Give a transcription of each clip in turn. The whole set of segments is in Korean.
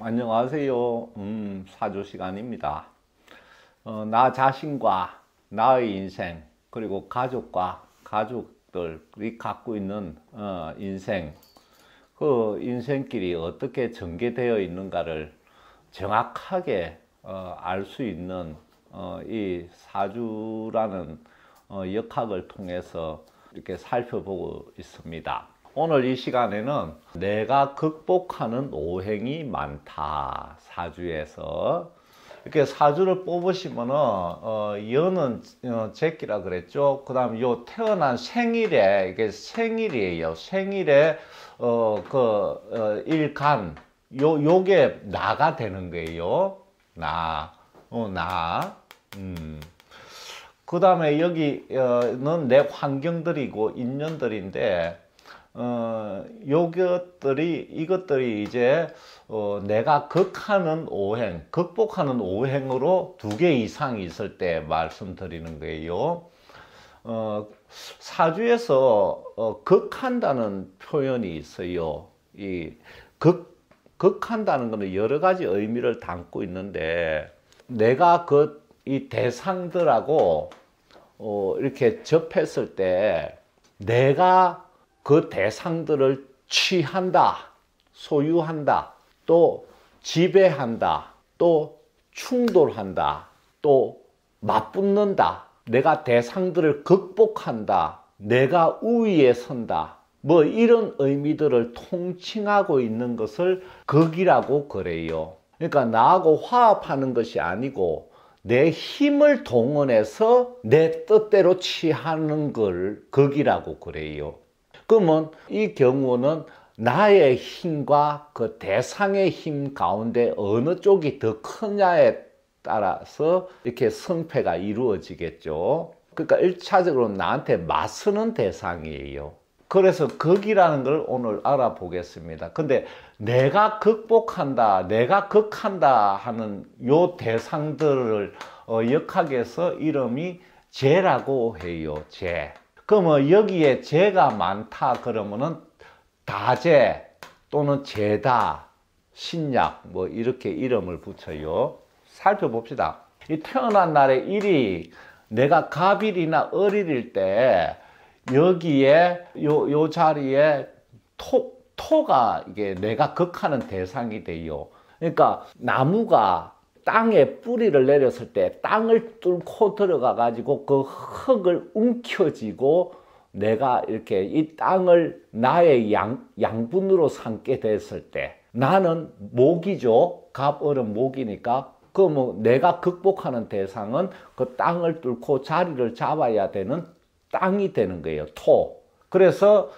안녕하세요. 사주 시간입니다. 나 자신과 나의 인생, 그리고 가족과 가족들이 갖고 있는 인생, 그 인생길이 어떻게 전개되어 있는가를 정확하게 알 수 있는 이 사주라는 역학을 통해서 이렇게 살펴보고 있습니다. 오늘 이 시간에는 내가 극복하는 오행이 많다, 사주에서. 이렇게 사주를 뽑으시면은 여는 제끼라 그랬죠. 그 다음 요 태어난 생일에, 이게 생일이에요. 생일에 일간 요게 나가 되는 거예요. 나. 그 다음에 여기는 내 환경들이고 인연들인데, 이것들이 이제 내가 극복하는 오행으로 2개 이상이 있을 때 말씀드리는 거예요. 사주에서 극한다는 표현이 있어요. 이 극한다는 것은 여러 가지 의미를 담고 있는데, 내가 이 대상들하고 이렇게 접했을 때 내가 그 대상들을 취한다, 소유한다, 또 지배한다, 또 충돌한다, 또 맞붙는다, 내가 대상들을 극복한다, 내가 우위에 선다, 뭐 이런 의미들을 통칭하고 있는 것을 극이라고 그래요. 그러니까 나하고 화합하는 것이 아니고 내 힘을 동원해서 내 뜻대로 취하는 걸 극이라고 그래요. 그러면 이 경우는 나의 힘과 그 대상의 힘 가운데 어느 쪽이 더 크냐에 따라서 이렇게 승패가 이루어지겠죠. 그러니까 1차적으로 나한테 맞서는 대상이에요. 그래서 극이라는 걸 오늘 알아보겠습니다. 근데 내가 극복한다, 내가 극한다 하는 요 대상들을 역학에서 이름이 재라고 해요. 재. 그러면 여기에 재가 많다 그러면은 다재 또는 재다, 신약 뭐 이렇게 이름을 붙여요. 살펴봅시다. 이 태어난 날의 일이 내가 갑일이나 을일일 때 여기에 요 자리에 토가 이게 내가 극하는 대상이 돼요. 그러니까 나무가 땅에 뿌리를 내렸을 때 땅을 뚫고 들어가 가지고 그 흙을 움켜쥐고 내가 이렇게 이 땅을 나의 양분으로 삼게 됐을 때 나는 목이죠. 갑을은 목이니까 뭐 내가 극복하는 대상은 그 땅을 뚫고 자리를 잡아야 되는 땅이 되는 거예요. 토. 그래서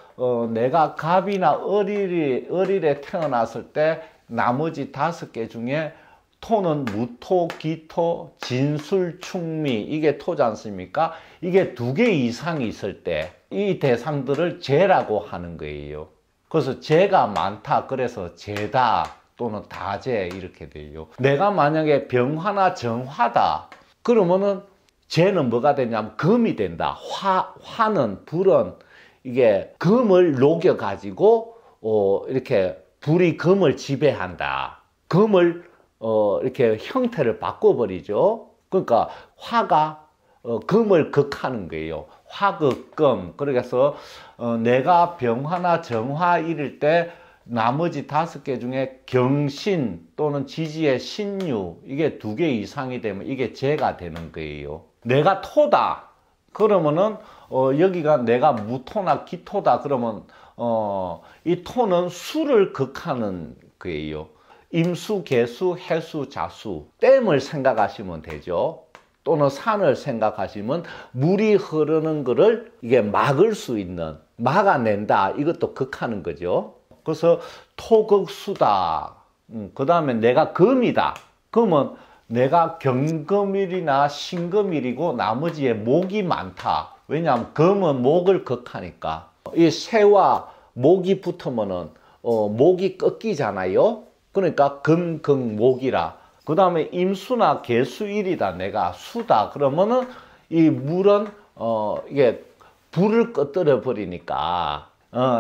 내가 갑이나 을일에 태어났을 때 나머지 5개 중에 토는 무토, 기토, 진술, 충미, 이게 토지 않습니까? 이게 2개 이상이 있을 때 이 대상들을 재라고 하는 거예요. 그래서 재가 많다, 그래서 재다 또는 다재 이렇게 돼요. 내가 만약에 병화나 정화다 그러면은 재는 뭐가 되냐면 금이 된다. 화는, 불은 이게 금을 녹여 가지고 이렇게 불이 금을 지배한다. 금을 이렇게 형태를 바꿔버리죠. 그러니까 화가 금을 극하는 거예요. 화극금. 그래서 내가 병화나 정화일일 때 나머지 5개 중에 경신 또는 지지의 신유, 이게 2개 이상이 되면 이게 재가 되는 거예요. 내가 토다 그러면은 여기가 내가 무토나 기토다 그러면 이 토는 수를 극하는 거예요. 임수, 개수, 해수, 자수, 댐을 생각하시면 되죠. 또는 산을 생각하시면 물이 흐르는 거를 이게 막을 수 있는, 막아낸다, 이것도 극하는 거죠. 그래서 토극수다. 그 다음에 내가 금이다. 그러면 내가 경금일이나 신금일이고 나머지에 목이 많다. 왜냐하면 금은 목을 극하니까. 이 새와 목이 붙으면은 목이 꺾이잖아요. 그러니까 금극목이라. 그 다음에 임수나 개수일이다. 내가 수다. 그러면은 이 물은 이게 불을 꺼뜨려 버리니까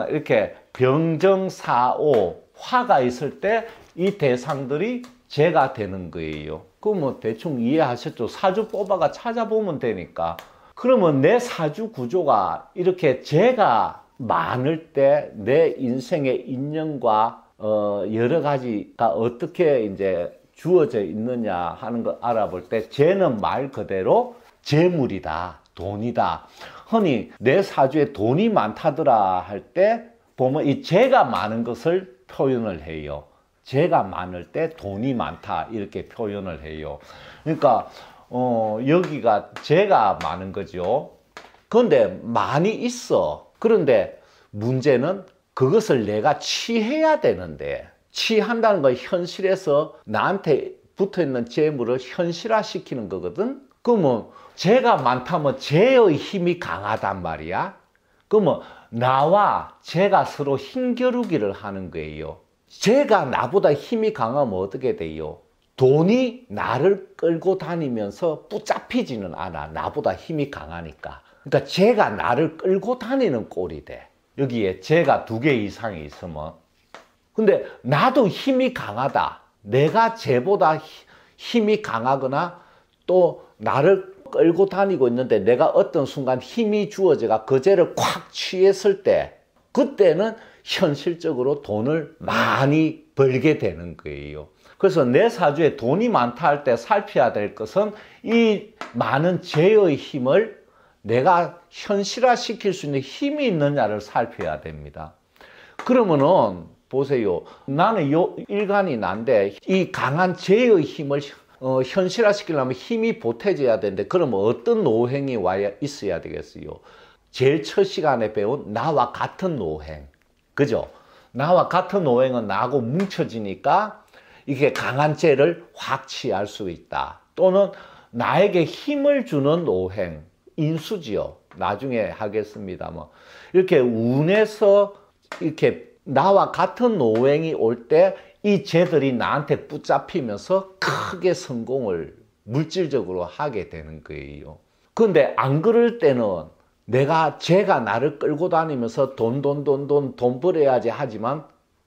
이렇게 병정사오 화가 있을 때 이 대상들이 제가 되는 거예요. 그럼 뭐 대충 이해하셨죠? 사주 뽑아가 찾아보면 되니까. 그러면 내 사주 구조가 이렇게 제가 많을 때 내 인생의 인연과 여러 가지가 어떻게 이제 주어져 있느냐 하는 거 알아볼 때, 쟤는 말 그대로 재물이다, 돈이다. 흔히 내 사주에 돈이 많다더라 할 때 보면 이 재가 많은 것을 표현을 해요. 재가 많을 때 돈이 많다 이렇게 표현을 해요. 그러니까 여기가 재가 많은 거죠. 그런데 많이 있어. 그런데 문제는 그것을 내가 취해야 되는데, 취한다는 건 현실에서 나한테 붙어있는 재물을 현실화시키는 거거든. 그러면 재가 많다면 재의 힘이 강하단 말이야. 그러면 나와 재가 서로 힘겨루기를 하는 거예요. 재가 나보다 힘이 강하면 어떻게 돼요? 돈이 나를 끌고 다니면서 붙잡히지는 않아. 나보다 힘이 강하니까. 그러니까 재가 나를 끌고 다니는 꼴이 돼. 여기에 재가 2개 이상이 있으면. 근데 나도 힘이 강하다. 내가 재보다 힘이 강하거나 또 나를 끌고 다니고 있는데 내가 어떤 순간 힘이 주어져가 그 재를 콱 취했을 때, 그때는 현실적으로 돈을 많이 벌게 되는 거예요. 그래서 내 사주에 돈이 많다 할 때 살펴야 될 것은 이 많은 재의 힘을 내가 현실화시킬 수 있는 힘이 있느냐를 살펴야 됩니다. 그러면은 보세요. 나는 일간이 난데 이 강한 재의 힘을 현실화시키려면 힘이 보태져야 되는데, 그러면 어떤 노행이 있어야 되겠어요? 제일 첫 시간에 배운 나와 같은 노행. 그죠? 나와 같은 노행은 나하고 뭉쳐지니까 이게 강한 재를 확 취할 수 있다. 또는 나에게 힘을 주는 노행. 인수지요. 나중에 하겠습니다만. 이렇게 운에서 이렇게 나와 같은 노행이 올 때 이 재들이 나한테 붙잡히면서 크게 성공을 물질적으로 하게 되는 거예요. 그런데 안 그럴 때는 재가 나를 끌고 다니면서 돈 벌어야지 하지만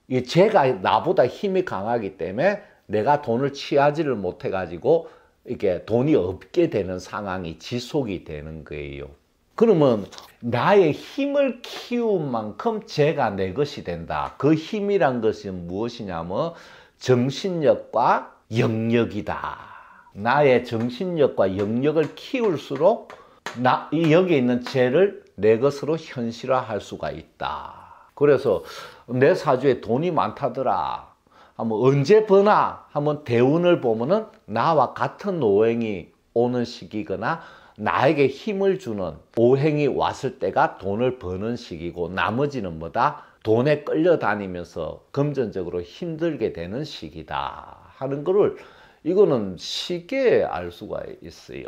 이 재가 나보다 힘이 강하기 때문에 내가 돈을 취하지를 못해가지고 이렇게 돈이 없게 되는 상황이 지속이 되는 거예요. 그러면 나의 힘을 키운 만큼 재가 내 것이 된다. 그 힘이란 것이 무엇이냐면 정신력과 영역이다. 나의 정신력과 영역을 키울수록 여기에 있는 재를 내 것으로 현실화할 수가 있다. 그래서 내 사주에 돈이 많다더라. 한번 언제 버나 한번 대운을 보면은 나와 같은 오행이 오는 시기거나 나에게 힘을 주는 오행이 왔을 때가 돈을 버는 시기고, 나머지는 뭐다? 돈에 끌려다니면서 금전적으로 힘들게 되는 시기다 하는 거를 이거는 쉽게 알 수가 있어요.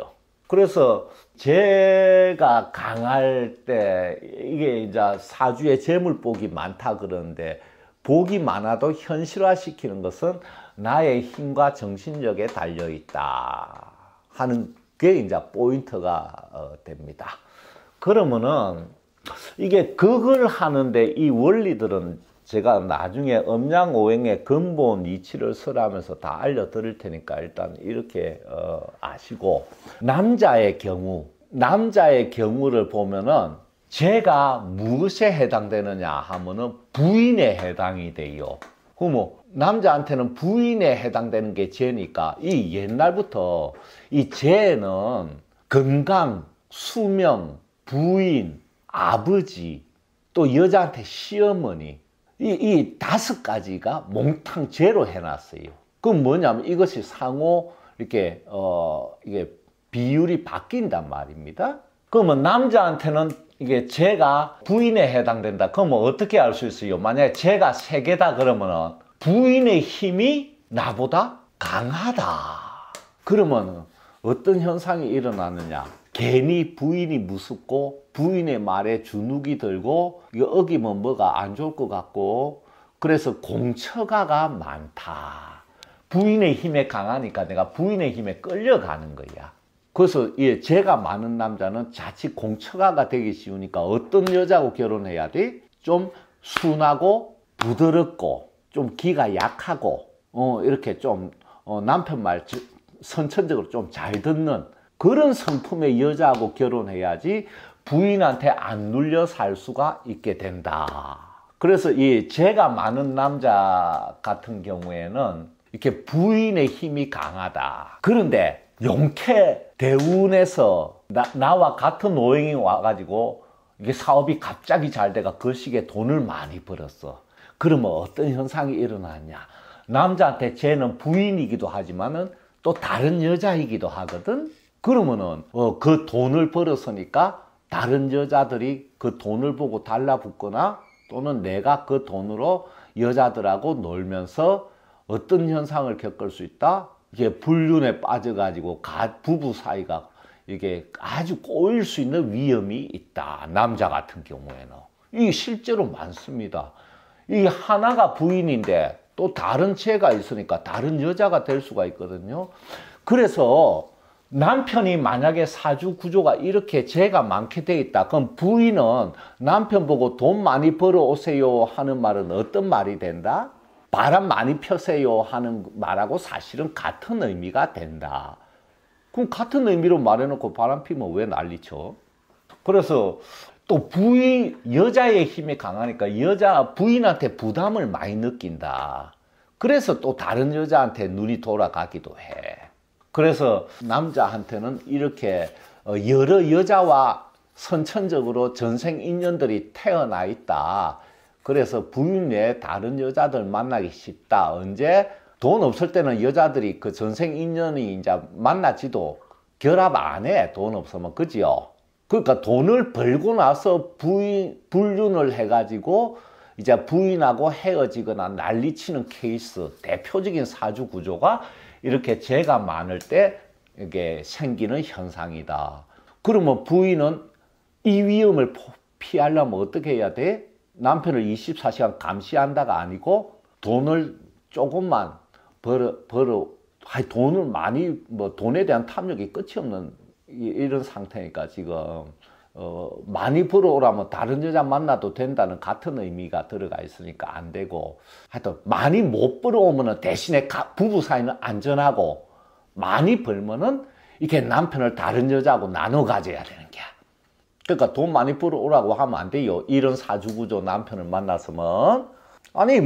그래서 재가 강할 때 이게 이제 사주에 재물복이 많다 그러는데, 복이 많아도 현실화시키는 것은 나의 힘과 정신력에 달려있다 하는 게 이제 포인트가 됩니다. 그러면은 이게 그걸 하는데 이 원리들은 제가 나중에 음양오행의 근본 이치를 설하면서 다 알려드릴 테니까 일단 이렇게 아시고, 남자의 경우를 보면은 재가 무엇에 해당되느냐 하면은 부인에 해당이 돼요. 그러면 남자한테는 부인에 해당되는 게 재니까 이 옛날부터 이 재는 건강, 수명, 부인, 아버지, 또 여자한테 시어머니, 이 5가지가 몽탕 재로 해놨어요. 그럼 뭐냐면 이것이 상호 이렇게 이게 비율이 바뀐단 말입니다. 그러면 남자한테는 이게 재가 부인에 해당된다. 그러면 어떻게 알 수 있어요? 만약에 재가 3개다 그러면은 부인의 힘이 나보다 강하다. 그러면 어떤 현상이 일어나느냐? 괜히 부인이 무섭고 부인의 말에 주눅이 들고 이거 어기면 뭐가 안 좋을 것 같고, 그래서 공처가가 많다. 부인의 힘에 강하니까 내가 부인의 힘에 끌려가는 거야. 그래서 재가 많은 남자는 자칫 공처가가 되기 쉬우니까 어떤 여자하고 결혼해야 돼? 좀 순하고 부드럽고 좀 기가 약하고 이렇게 좀 남편 말 선천적으로 좀 잘 듣는 그런 성품의 여자하고 결혼해야지 부인한테 안 눌려 살 수가 있게 된다. 그래서 이 죄가 많은 남자 같은 경우에는 이렇게 부인의 힘이 강하다. 그런데 용케 대운에서 나와 같은 오행이 와가지고 이게 사업이 갑자기 잘 돼가 그 시기에 돈을 많이 벌었어. 그러면 어떤 현상이 일어나냐? 남자한테 쟤는 부인이기도 하지만은 또 다른 여자이기도 하거든. 그러면은 그 돈을 벌었으니까 다른 여자들이 그 돈을 보고 달라붙거나 또는 내가 그 돈으로 여자들하고 놀면서 어떤 현상을 겪을 수 있다? 이게 불륜에 빠져가지고 부부 사이가 이게 아주 꼬일 수 있는 위험이 있다. 남자 같은 경우에는. 이게 실제로 많습니다. 이 하나가 부인인데 또 다른 죄가 있으니까 다른 여자가 될 수가 있거든요. 그래서 남편이 만약에 사주 구조가 이렇게 죄가 많게 돼 있다. 그럼 부인은 남편 보고 돈 많이 벌어 오세요 하는 말은 어떤 말이 된다? 바람 많이 펴세요 하는 말하고 사실은 같은 의미가 된다. 그럼 같은 의미로 말해놓고 바람 피면 왜 난리쳐? 그래서 또 여자의 힘이 강하니까 부인한테 부담을 많이 느낀다. 그래서 또 다른 여자한테 눈이 돌아가기도 해. 그래서 남자한테는 이렇게 여러 여자와 선천적으로 전생 인연들이 태어나 있다. 그래서 부인 외에 다른 여자들 만나기 쉽다. 언제? 돈 없을 때는 여자들이 그 전생 인연이 이제 만나지도 결합 안 해. 돈 없으면. 그지요? 그러니까 돈을 벌고 나서 불륜을 해가지고 이제 부인하고 헤어지거나 난리치는 케이스, 대표적인 사주 구조가 이렇게 죄가 많을 때 이게 생기는 현상이다. 그러면 부인은 이 위험을 피하려면 어떻게 해야 돼? 남편을 24시간 감시한다가 아니고 돈을 조금만 돈을 많이, 돈에 대한 탐욕이 끝이 없는 이런 상태니까 지금, 많이 벌어오라면 다른 여자 만나도 된다는 같은 의미가 들어가 있으니까 안 되고, 하여튼 많이 못 벌어오면은 대신에 부부 사이는 안전하고, 많이 벌면은 이렇게 남편을 다른 여자하고 나눠 가져야 되는 게. 그러니까 돈 많이 벌어오라고 하면 안 돼요. 이런 사주구조 남편을 만났으면. 아니,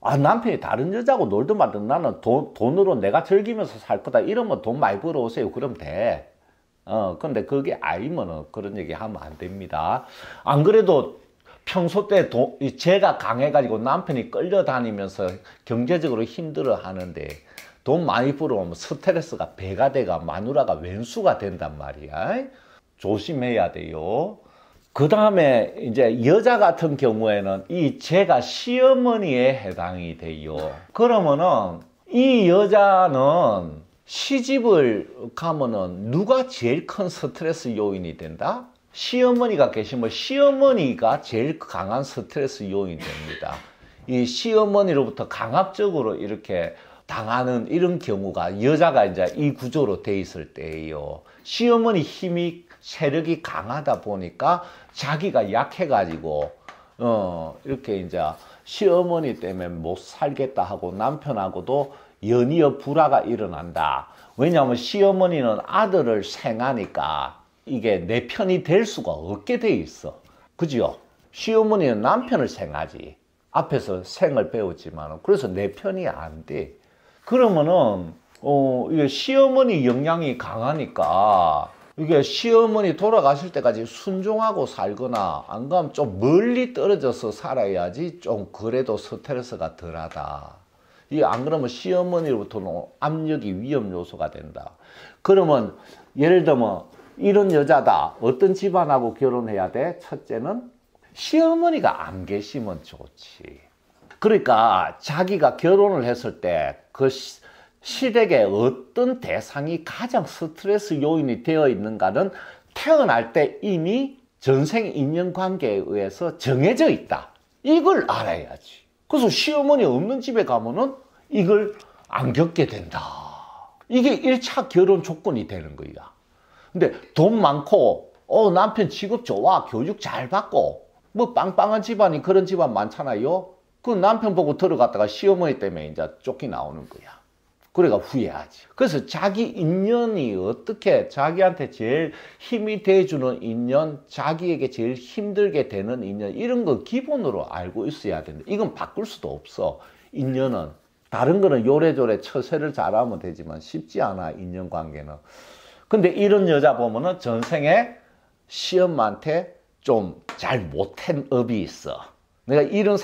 남편이 다른 여자하고 놀든 말든 나는 돈으로 내가 즐기면서 살 거다. 이러면 돈 많이 벌어오세요. 그럼 돼. 근데 그게 아니면은 그런 얘기 하면 안 됩니다. 안 그래도 평소 때 죄가 강해가지고 남편이 끌려다니면서 경제적으로 힘들어 하는데 돈 많이 벌어오면 스트레스가 배가 돼가 마누라가 왼수가 된단 말이야. 조심해야 돼요. 그 다음에 이제 여자 같은 경우에는 이 죄가 시어머니에 해당이 돼요. 그러면은 이 여자는 시집을 가면은 누가 제일 큰 스트레스 요인이 된다? 시어머니가 계시면 시어머니가 제일 강한 스트레스 요인이 됩니다. 이 시어머니로부터 강압적으로 이렇게 당하는 이런 경우가 여자가 이제 이 구조로 돼 있을 때예요. 시어머니 힘이 세력이 강하다 보니까 자기가 약해가지고 이렇게 이제 시어머니 때문에 못 살겠다 하고 남편하고도 연이어 불화가 일어난다. 왜냐하면 시어머니는 아들을 생하니까 이게 내 편이 될 수가 없게 돼 있어. 그죠? 시어머니는 남편을 생하지. 앞에서 생을 배웠지만 그래서 내 편이 안 돼. 그러면은 이게 시어머니 영향이 강하니까 이게 시어머니 돌아가실 때까지 순종하고 살거나 안 그러면 좀 멀리 떨어져서 살아야지 좀 그래도 스트레스가 덜하다. 이게 안 그러면 시어머니로부터는 압력이 위험 요소가 된다. 그러면 예를 들면 이런 여자다. 어떤 집안하고 결혼해야 돼? 첫째는 시어머니가 안 계시면 좋지. 그러니까 자기가 결혼을 했을 때 그 시댁에 어떤 대상이 가장 스트레스 요인이 되어 있는가는 태어날 때 이미 전생 인연관계에 의해서 정해져 있다. 이걸 알아야지. 그래서 시어머니 없는 집에 가면은 이걸 안 겪게 된다. 이게 1차 결혼 조건이 되는 거야. 근데 돈 많고, 남편 직업 좋아, 교육 잘 받고, 빵빵한 집안이 그런 집안 많잖아요. 그 남편 보고 들어갔다가 시어머니 때문에 이제 쫓기 나오는 거야. 그래가 후회하지. 그래서 자기 인연이 어떻게 자기한테 제일 힘이 돼주는 인연, 자기에게 제일 힘들게 되는 인연, 이런 거 기본으로 알고 있어야 된다. 이건 바꿀 수도 없어. 인연은. 다른 거는 요래조래 처세를 잘하면 되지만 쉽지 않아, 인연관계는. 근데 이런 여자 보면은 전생에 시엄마한테 좀 잘 못한 업이 있어. 내가 이런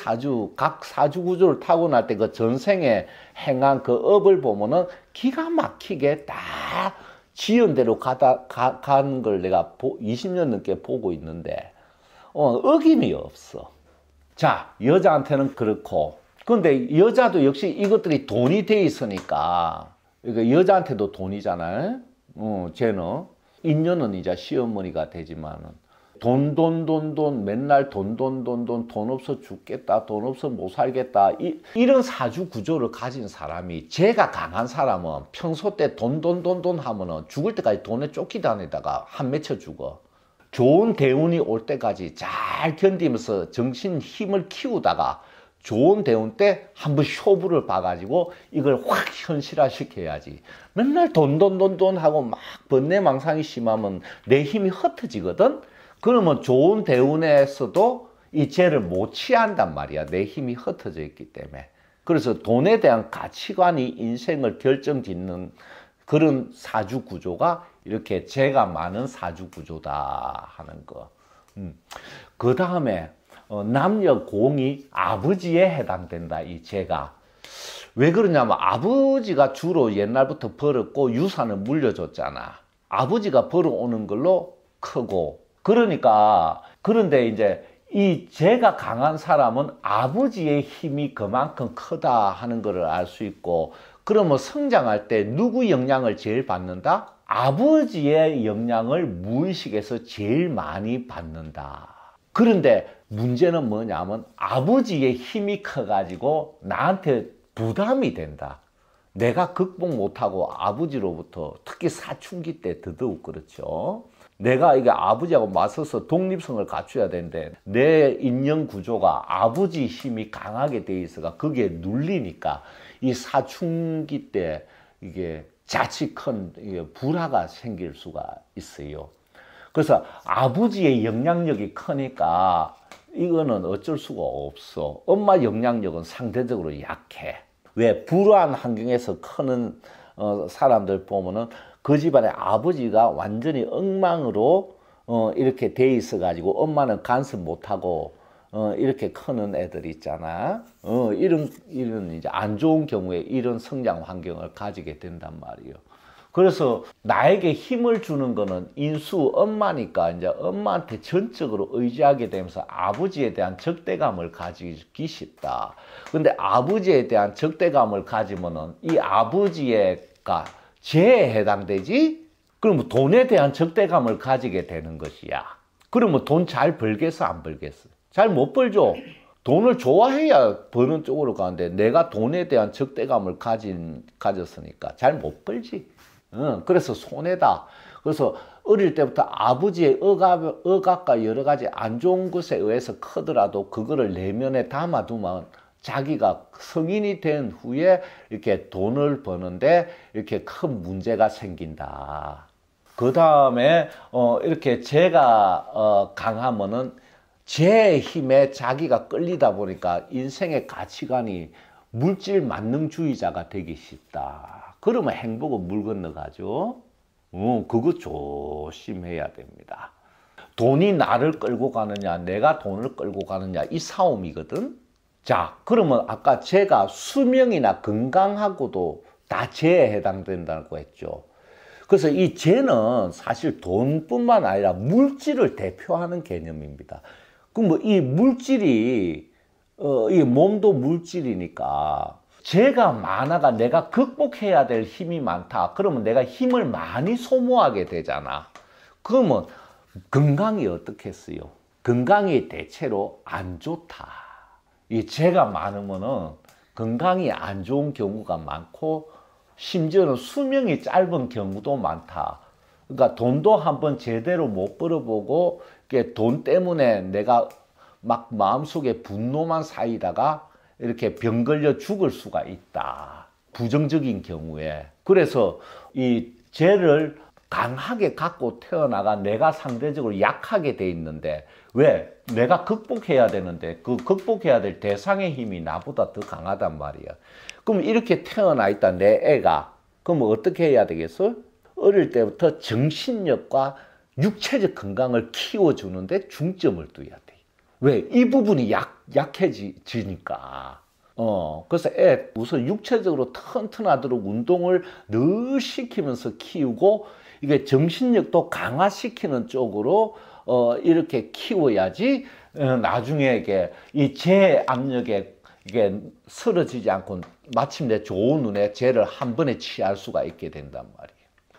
각 사주 구조를 타고날 때 그 전생에 행한 그 업을 보면은 기가 막히게 다 지은 대로 가는 걸 내가 20년 넘게 보고 있는데, 어김이 없어. 자, 여자한테는 그렇고. 근데 여자도 역시 이것들이 돈이 돼 있으니까, 그러니까 여자한테도 돈이잖아요. 쟤는. 인연은 이제 시어머니가 되지만은. 돈, 맨날 돈 없어 죽겠다, 돈 없어 못 살겠다. 이런 사주 구조를 가진 사람이, 제가 강한 사람은 평소 때 돈 하면은 죽을 때까지 돈에 쫓기 다니다가 한 맺혀 죽어. 좋은 대운이 올 때까지 잘 견디면서 정신 힘을 키우다가 좋은 대운 때 한번 쇼부를 봐가지고 이걸 확 현실화 시켜야지. 맨날 돈 하고 막 번뇌망상이 심하면 내 힘이 흩어지거든? 그러면 좋은 대운에서도 이 죄를 못 취한단 말이야. 내 힘이 흩어져 있기 때문에. 그래서 돈에 대한 가치관이 인생을 결정짓는 그런 사주 구조가 이렇게 죄가 많은 사주 구조다 하는 거. 그 다음에 남녀 공이 아버지에 해당된다, 이 죄가. 왜 그러냐면 아버지가 주로 옛날부터 벌었고 유산을 물려줬잖아. 아버지가 벌어오는 걸로 크고. 그러니까, 그런데 이제 이 죄가 강한 사람은 아버지의 힘이 그만큼 크다 하는 것을 알 수 있고, 그러면 성장할 때 누구 영향을 제일 받는다? 아버지의 영향을 무의식에서 제일 많이 받는다. 그런데 문제는 뭐냐면 아버지의 힘이 커가지고 나한테 부담이 된다. 내가 극복 못하고 아버지로부터, 특히 사춘기 때 더더욱 그렇죠. 내가 이게 아버지하고 맞서서 독립성을 갖춰야 되는데 내 인연 구조가 아버지 힘이 강하게 돼 있어가 거기에 눌리니까 이 사춘기 때 이게 자칫 큰 불화가 생길 수가 있어요. 그래서 아버지의 영향력이 크니까 이거는 어쩔 수가 없어. 엄마 영향력은 상대적으로 약해. 왜? 불우한 환경에서 크는 사람들 보면은 그 집안의 아버지가 완전히 엉망으로 이렇게 돼 있어 가지고 엄마는 간섭 못하고 이렇게 크는 애들 있잖아. 이런 이제 안 좋은 경우에 이런 성장 환경을 가지게 된단 말이에요. 그래서 나에게 힘을 주는 거는 인수 엄마니까 이제 엄마한테 전적으로 의지하게 되면서 아버지에 대한 적대감을 가지기 쉽다. 근데 아버지에 대한 적대감을 가지면은 이 아버지가 죄에 해당되지? 그러면 돈에 대한 적대감을 가지게 되는 것이야. 그러면 돈 잘 벌겠어, 안 벌겠어? 잘 못 벌죠. 돈을 좋아해야 버는 쪽으로 가는데 내가 돈에 대한 적대감을 가졌으니까 잘 못 벌지. 그래서 손해다. 그래서 어릴 때부터 아버지의 억압과 여러 가지 안 좋은 것에 의해서 크더라도 그거를 내면에 담아두면 자기가 성인이 된 후에 이렇게 돈을 버는데 이렇게 큰 문제가 생긴다. 그 다음에 이렇게 죄가 강하면은 죄의 힘에 자기가 끌리다 보니까 인생의 가치관이 물질 만능주의자가 되기 쉽다. 그러면 행복은 물 건너가죠. 그거 조심해야 됩니다. 돈이 나를 끌고 가느냐, 내가 돈을 끌고 가느냐, 이 싸움이거든. 자, 그러면 아까 죄가 수명이나 건강하고도 다 죄에 해당된다고 했죠. 그래서 이 죄는 사실 돈뿐만 아니라 물질을 대표하는 개념입니다. 그럼 뭐 이 물질이 이 몸도 물질이니까 죄가 많아가 내가 극복해야 될 힘이 많다. 그러면 내가 힘을 많이 소모하게 되잖아. 그러면 건강이 어떻겠어요? 건강이 대체로 안 좋다. 이 죄가 많으면은 건강이 안 좋은 경우가 많고 심지어는 수명이 짧은 경우도 많다. 그러니까 돈도 한번 제대로 못 벌어보고 돈 때문에 내가 막 마음속에 분노만 쌓이다가 이렇게 병 걸려 죽을 수가 있다. 부정적인 경우에. 그래서 이 죄를 강하게 갖고 태어나가 내가 상대적으로 약하게 돼 있는데 왜? 내가 극복해야 되는데 그 극복해야 될 대상의 힘이 나보다 더 강하단 말이야. 그럼 이렇게 태어나 있다 내 애가. 그럼 어떻게 해야 되겠어? 어릴 때부터 정신력과 육체적 건강을 키워주는데 중점을 둬야 돼. 왜? 이 부분이 약해지니까. 그래서 애 우선 육체적으로 튼튼하도록 운동을 늘 시키면서 키우고 이게 정신력도 강화시키는 쪽으로 이렇게 키워야지 나중에 이게 이 죄 압력에 이게 쓰러지지 않고 마침내 좋은 눈에 죄를 한 번에 취할 수가 있게 된단 말이에요.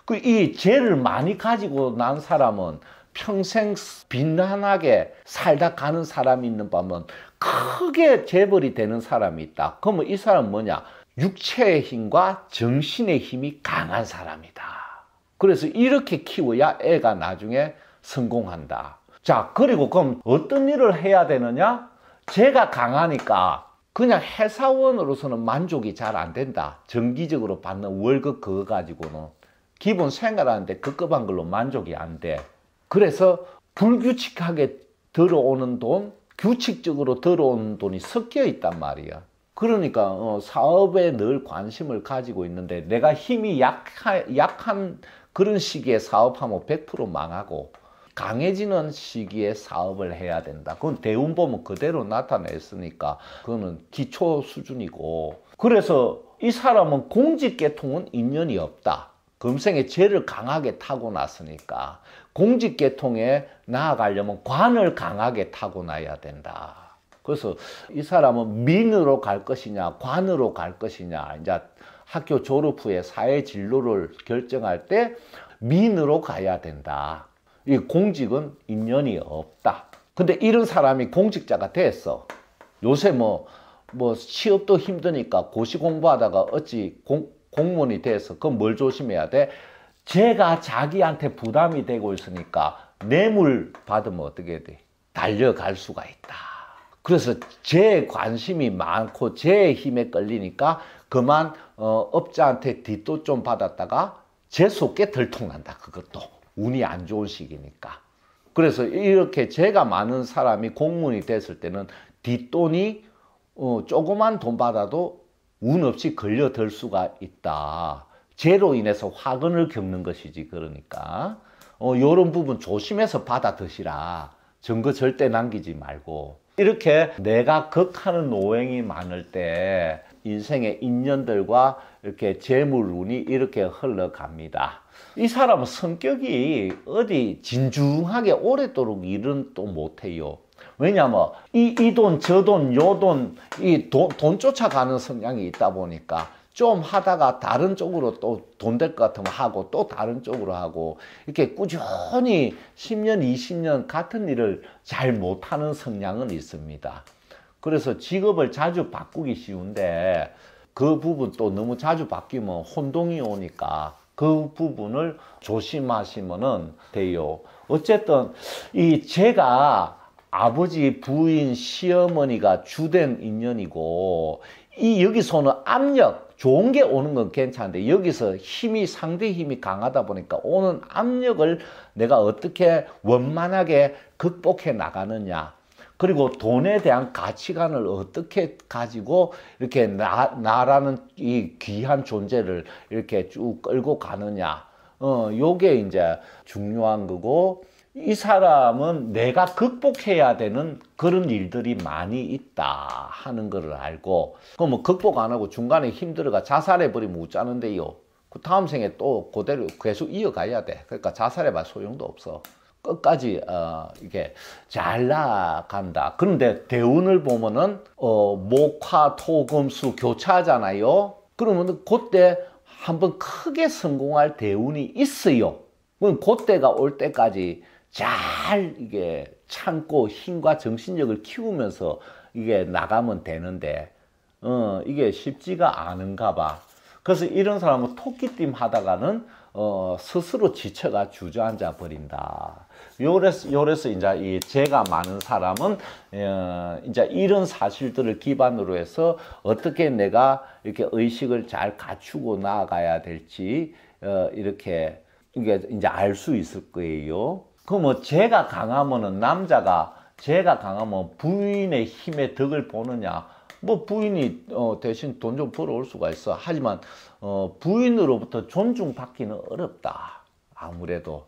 그 이 죄를 많이 가지고 난 사람은 평생 빈란하게 살다 가는 사람이 있는 반면 크게 재벌이 되는 사람이 있다. 그러면 이 사람은 뭐냐? 육체의 힘과 정신의 힘이 강한 사람이다. 그래서 이렇게 키워야 애가 나중에 성공한다. 자, 그리고 그럼 어떤 일을 해야 되느냐? 죄가 강하니까 그냥 회사원으로서는 만족이 잘 안 된다. 정기적으로 받는 월급 그거 가지고는 기본 생활하는데 급급한 걸로 만족이 안 돼. 그래서 불규칙하게 들어오는 돈, 규칙적으로 들어오는 돈이 섞여 있단 말이야. 그러니까 사업에 늘 관심을 가지고 있는데 내가 힘이 약한 그런 시기에 사업하면 100% 망하고 강해지는 시기에 사업을 해야 된다. 그건 대운 보면 그대로 나타냈으니까 그거는 기초 수준이고. 그래서 이 사람은 공직계통은 인연이 없다. 금생에 죄를 강하게 타고났으니까 공직계통에 나아가려면 관을 강하게 타고나야 된다. 그래서 이 사람은 민으로 갈 것이냐 관으로 갈 것이냐 이제 학교 졸업 후에 사회 진로를 결정할 때 민으로 가야 된다. 이 공직은 인연이 없다. 근데 이런 사람이 공직자가 됐어. 요새 뭐 취업도 힘드니까 고시 공부하다가 어찌 공무원이 돼서 그럼 뭘 조심해야 돼? 제가 자기한테 부담이 되고 있으니까 뇌물 받으면 어떻게 돼? 달려갈 수가 있다. 그래서 제 관심이 많고 제 힘에 끌리니까 그만 업자한테 뒷돈 좀 받았다가 재수없게 들통난다. 그것도 운이 안 좋은 시기니까. 그래서 이렇게 죄가 많은 사람이 공무원이 됐을 때는 뒷돈이 조그만 돈 받아도 운 없이 걸려들 수가 있다. 죄로 인해서 화근을 겪는 것이지. 그러니까 이런 부분 조심해서 받아 드시라. 증거 절대 남기지 말고. 이렇게 내가 극하는 노행이 많을 때 인생의 인연들과 이렇게 재물운이 이렇게 흘러갑니다. 이 사람은 성격이 어디 진중하게 오래도록 일은 또 못해요. 왜냐면 이 돈, 저 돈, 요 돈, 돈 쫓아가는 성향이 있다 보니까 좀 하다가 다른 쪽으로 또 돈 될 것 같으면 하고 또 다른 쪽으로 하고 이렇게 꾸준히 10년, 20년 같은 일을 잘 못하는 성향은 있습니다. 그래서 직업을 자주 바꾸기 쉬운데 그 부분 또 너무 자주 바뀌면 혼동이 오니까 그 부분을 조심하시면 돼요. 어쨌든 제가 아버지, 부인, 시어머니가 주된 인연이고 여기서는 압력, 좋은 게 오는 건 괜찮은데 여기서 상대 힘이 강하다 보니까 오는 압력을 내가 어떻게 원만하게 극복해 나가느냐. 그리고 돈에 대한 가치관을 어떻게 가지고 이렇게 나라는 이 귀한 존재를 이렇게 쭉 끌고 가느냐. 요게 이제 중요한 거고, 이 사람은 내가 극복해야 되는 그런 일들이 많이 있다 하는 것을 알고, 그럼 뭐 극복 안 하고 중간에 힘들어가 자살해버리면 웃자는데요. 그 다음 생에 또 그대로 계속 이어가야 돼. 그러니까 자살해봐 소용도 없어. 끝까지 이게 잘 나간다. 그런데 대운을 보면은 목화 토금수 교차하잖아요. 그러면 그때 한번 크게 성공할 대운이 있어요. 그럼 그때가 올 때까지 잘 이게 참고 힘과 정신력을 키우면서 이게 나가면 되는데 이게 쉽지가 않은가 봐. 그래서 이런 사람은 토끼띠 하다가는 스스로 지쳐가 주저앉아 버린다. 요래서 이제 이 죄가 많은 사람은 이제 이런 사실들을 기반으로 해서 어떻게 내가 이렇게 의식을 잘 갖추고 나아가야 될지 이렇게 이제 알 수 있을 거예요. 그 뭐 죄가 강하면은 죄가 강하면 부인의 힘의 덕을 보느냐? 뭐 부인이 대신 돈 좀 벌어올 수가 있어. 하지만 부인으로부터 존중받기는 어렵다. 아무래도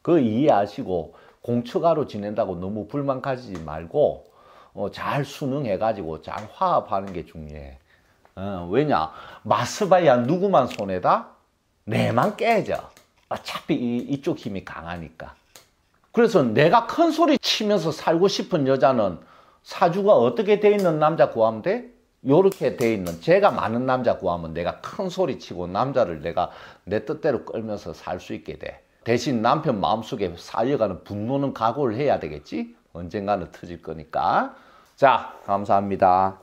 그 이해하시고 공처가로 지낸다고 너무 불만 가지지 말고 잘 순응해가지고 잘 화합하는 게 중요해. 왜냐? 맞서봐야 누구만 손해다? 내만 깨져. 어차피 이쪽 힘이 강하니까. 그래서 내가 큰 소리 치면서 살고 싶은 여자는 사주가 어떻게 돼 있는 남자 구하면 돼? 요렇게 돼 있는 죄가 많은 남자 구하면 내가 큰 소리 치고 남자를 내가 내 뜻대로 끌면서 살 수 있게 돼. 대신 남편 마음속에 쌓여가는 분노는 각오를 해야 되겠지? 언젠가는 터질 거니까. 자, 감사합니다.